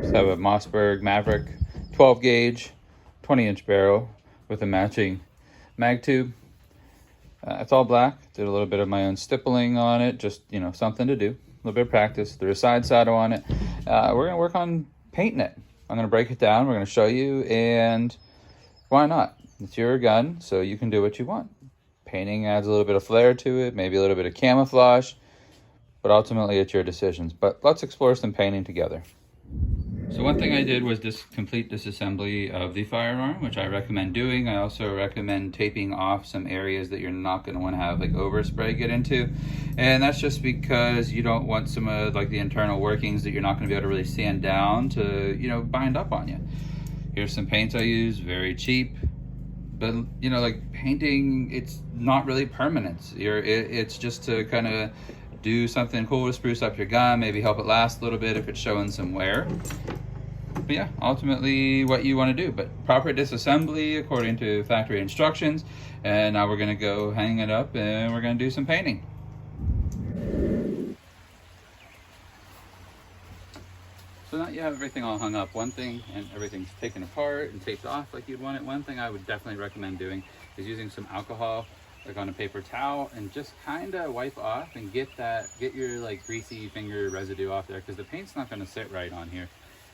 So I have a Mossberg Maverick 12 gauge, 20-inch barrel with a matching mag tube. It's all black. Did a little bit of my own stippling on it, just, you know, something to do. A little bit of practice. Threw a side saddle on it. We're going to work on painting it. I'm going to break it down. We're going to show you, and why not? It's your gun, so you can do what you want. Painting adds a little bit of flair to it, maybe a little bit of camouflage, but ultimately it's your decisions. But let's explore some painting together. So one thing I did was this complete disassembly of the firearm, which I recommend doing. I also recommend taping off some areas that you're not going to want to have like overspray get into. And that's just because you don't want some of like the internal workings that you're not going to be able to really sand down to, you know, bind up on you. Here's some paints I use, very cheap. But, you know, like painting, it's not really permanent. It's just to kind of do something cool to spruce up your gun, maybe help it last a little bit if it's showing some wear. But yeah, ultimately what you want to do. But proper disassembly according to factory instructions. And now we're going to go hang it up and we're going to do some painting. So now you have everything all hung up, one thing, and everything's taken apart and taped off like you'd want it. One thing I would definitely recommend doing is using some alcohol, like on a paper towel, and just kind of wipe off and get your like greasy finger residue off there, because the paint's not going to sit right on here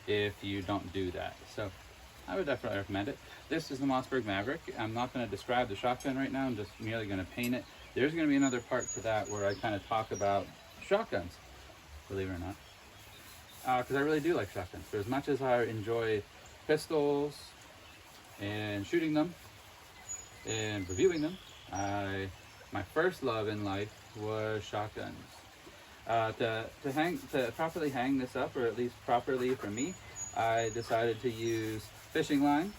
if you don't do that. So I would definitely recommend it. This is the Mossberg Maverick. I'm not going to describe the shotgun right now. I'm just merely going to paint it. There's going to be another part to that where I kind of talk about shotguns, believe it or not. Because I really do like shotguns. For as much as I enjoy pistols and shooting them and reviewing them, my first love in life was shotguns. To properly hang this up, or at least properly for me, I decided to use fishing line.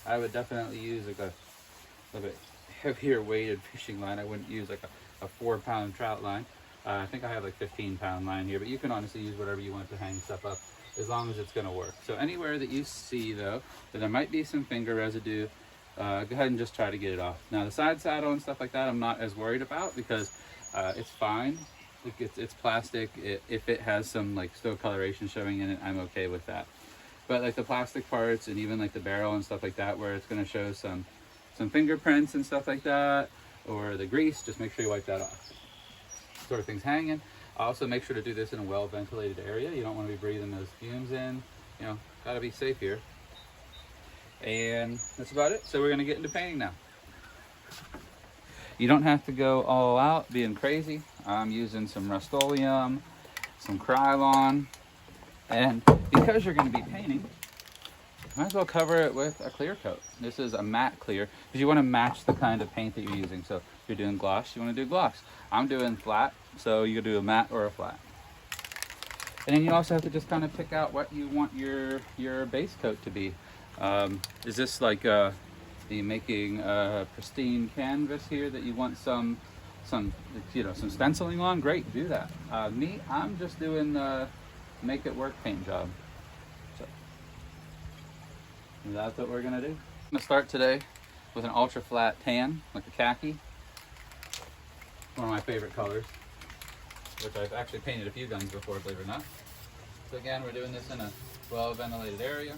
I would definitely use like a little bit heavier weighted fishing line. I wouldn't use like a 4-pound trout line. I think I have like 15-pound line here, but you can honestly use whatever you want to hang stuff up as long as it's going to work. So anywhere that you see though that there might be some finger residue, go ahead and just try to get it off. Now the side saddle and stuff like that I'm not as worried about, because it's fine. It's plastic. If it has some like still coloration showing in it, I'm okay with that. But like the plastic parts and even like the barrel and stuff like that, where it's going to show some fingerprints and stuff like that, or the grease, just make sure you wipe that off. Sort of things hanging. Also make sure to do this in a well ventilated area. You don't want to be breathing those fumes in. You know, gotta be safe here. And that's about it. So we're gonna get into painting now. You don't have to go all out being crazy. I'm using some rustoleum, some krylon, and because you're gonna be painting, might as well cover it with a clear coat. This is a matte clear, because you want to match the kind of paint that you're using. So if you're doing gloss, you want to do gloss. I'm doing flat, so you can do a matte or a flat. And then you also have to just kind of pick out what you want your base coat to be. Is this like the making a pristine canvas here that you want some stenciling on? Great, do that. Me, I'm just doing the make it work paint job. That's what we're gonna do. I'm gonna start today with an ultra flat tan, like a khaki. One of my favorite colors, which I've actually painted a few guns before, believe it or not. So again, we're doing this in a well ventilated area.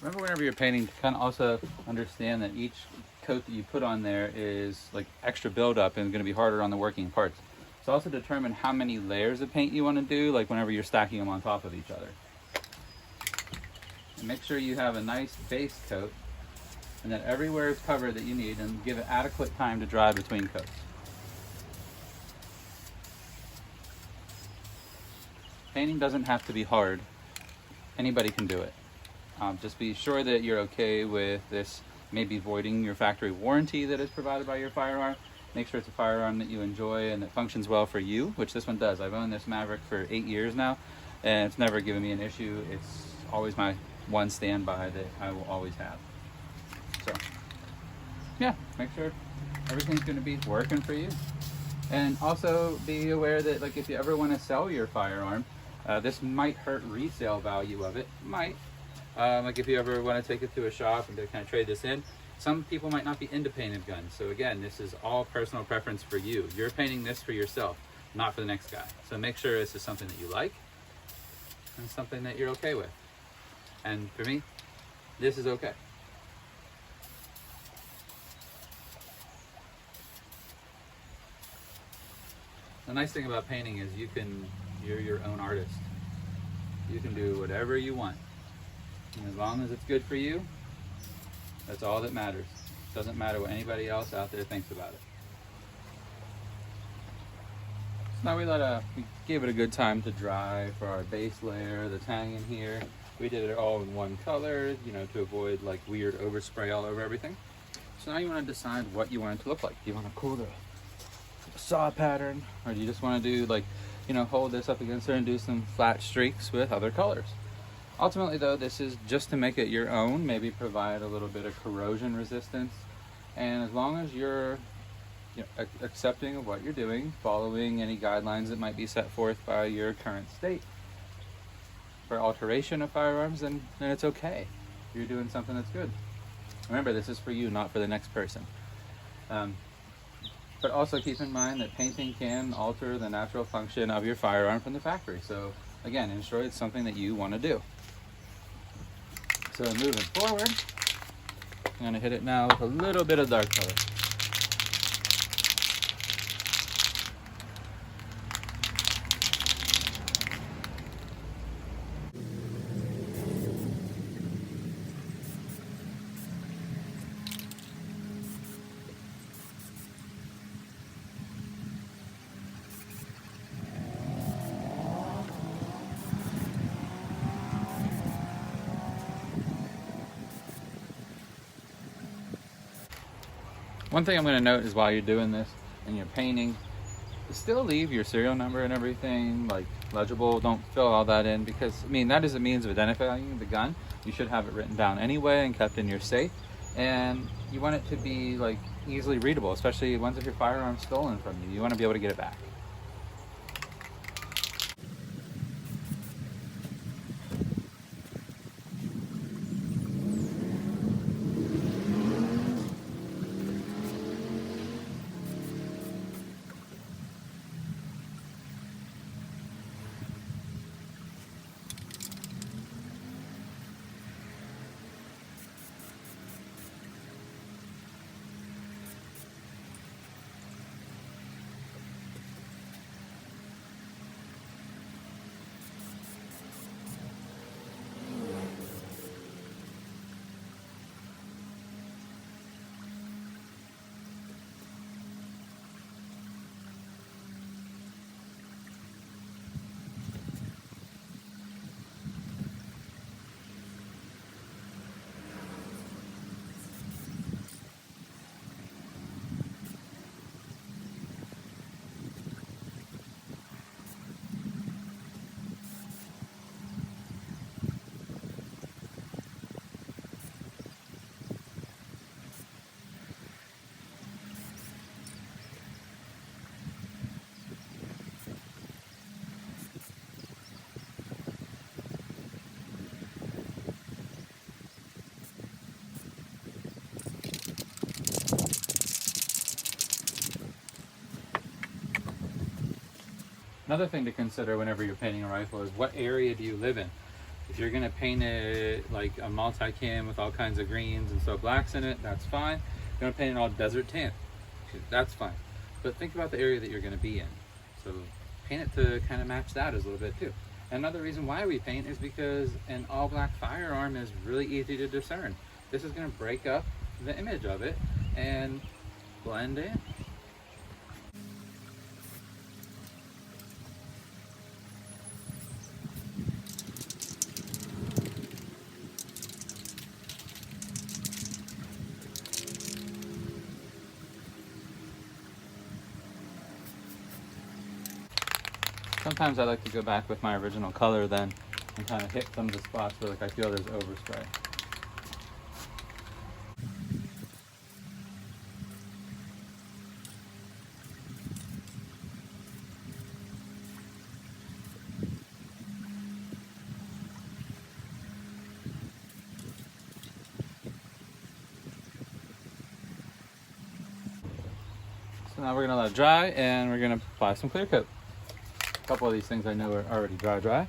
Remember, whenever you're painting, to kind of also understand that each coat that you put on there is like extra buildup and going to be harder on the working parts. So also determine how many layers of paint you want to do, like whenever you're stacking them on top of each other. And make sure you have a nice base coat and then everywhere is covered that you need, and give it adequate time to dry between coats. Painting doesn't have to be hard. Anybody can do it. Just be sure that you're okay with this maybe voiding your factory warranty that is provided by your firearm. Make sure it's a firearm that you enjoy and that functions well for you, which this one does. I've owned this Maverick for 8 years now, and it's never given me an issue. It's always my one standby that I will always have. So, yeah, make sure everything's going to be working for you. And also be aware that, like, if you ever want to sell your firearm, this might hurt resale value of it. Might. Like if you ever want to take it to a shop and to kind of trade this in, some people might not be into painted guns. So again, this is all personal preference for you. You're painting this for yourself, not for the next guy. So make sure this is something that you like and something that you're okay with. And for me, this is okay. The nice thing about painting is you're your own artist. You can do whatever you want. And as long as it's good for you, that's all that matters. It doesn't matter what anybody else out there thinks about it. So now we gave it a good time to dry for our base layer, the tang in here. We did it all in one color, to avoid like weird overspray all over everything. So now you want to decide what you want it to look like. Do you want to cool the saw pattern, or do you just want to do like, hold this up against there and do some flat streaks with other colors? Ultimately though, this is just to make it your own, maybe provide a little bit of corrosion resistance. And as long as you're accepting of what you're doing, following any guidelines that might be set forth by your current state for alteration of firearms, then it's okay. You're doing something that's good. Remember, this is for you, not for the next person. But also keep in mind that painting can alter the natural function of your firearm from the factory. So again, ensure it's something that you want to do. So moving forward, I'm going to hit it now with a little bit of dark color. One thing I'm going to note is while you're doing this and you're painting, still leave your serial number and everything like legible. Don't fill all that in, because that is a means of identifying the gun. You should have it written down anyway and kept in your safe, and you want it to be like easily readable, especially once if your firearm's stolen from you. You want to be able to get it back. Another thing to consider whenever you're painting a rifle is what area do you live in. If you're going to paint it like a multi-cam with all kinds of greens and so blacks in it, that's fine. If you're going to paint it all desert tan, that's fine. But think about the area that you're going to be in. So paint it to kind of match that as a little bit too. Another reason why we paint is because an all black firearm is really easy to discern. This is going to break up the image of it and blend in. Sometimes I like to go back with my original color then and kind of hit some of the spots where like I feel there's overspray. So now we're gonna let it dry and we're gonna apply some clear coat. A couple of these things I know are already dry.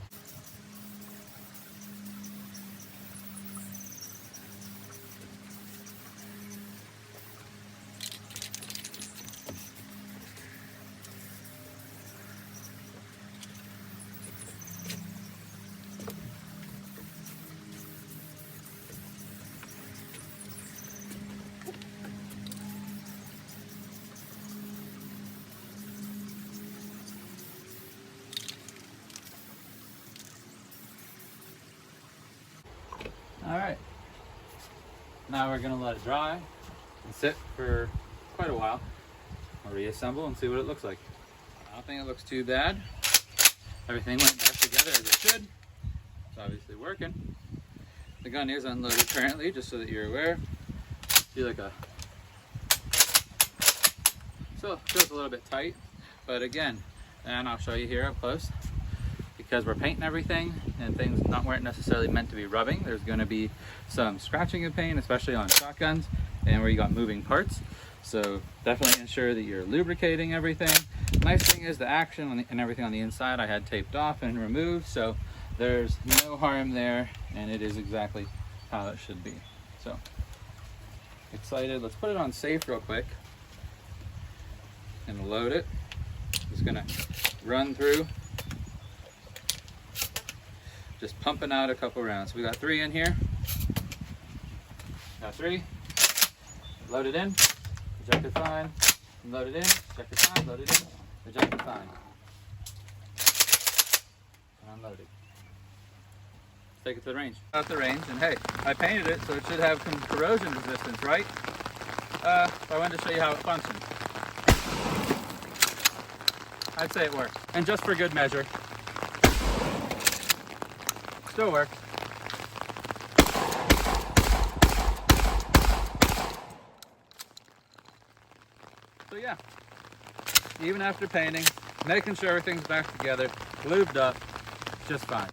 All right, now we're gonna let it dry and sit for quite a while. I'll reassemble and see what it looks like. I don't think it looks too bad. Everything went back together as it should. It's obviously working. The gun is unloaded currently, just so that you're aware. Feel like still feels a little bit tight, but again, and I'll show you here up close. Because we're painting everything and things weren't necessarily meant to be rubbing, there's going to be some scratching and pain, especially on shotguns and where you got moving parts. So definitely ensure that you're lubricating everything. Nice thing is the action and everything on the inside I had taped off and removed, so there's no harm there, and it is exactly how it should be. So excited. Let's put it on safe real quick and load it. Just gonna run through, just pumping out a couple rounds. So we got 3 in here. Got 3. Load it in. Eject it fine. Load it in. Eject it fine. Load it in. Eject it fine. And unload it. Take it to the range. Out the range, and hey, I painted it so it should have some corrosion resistance, right? I wanted to show you how it functions. I'd say it works. And just for good measure, still works. So yeah, even after painting, making sure everything's back together, lubed up, just fine.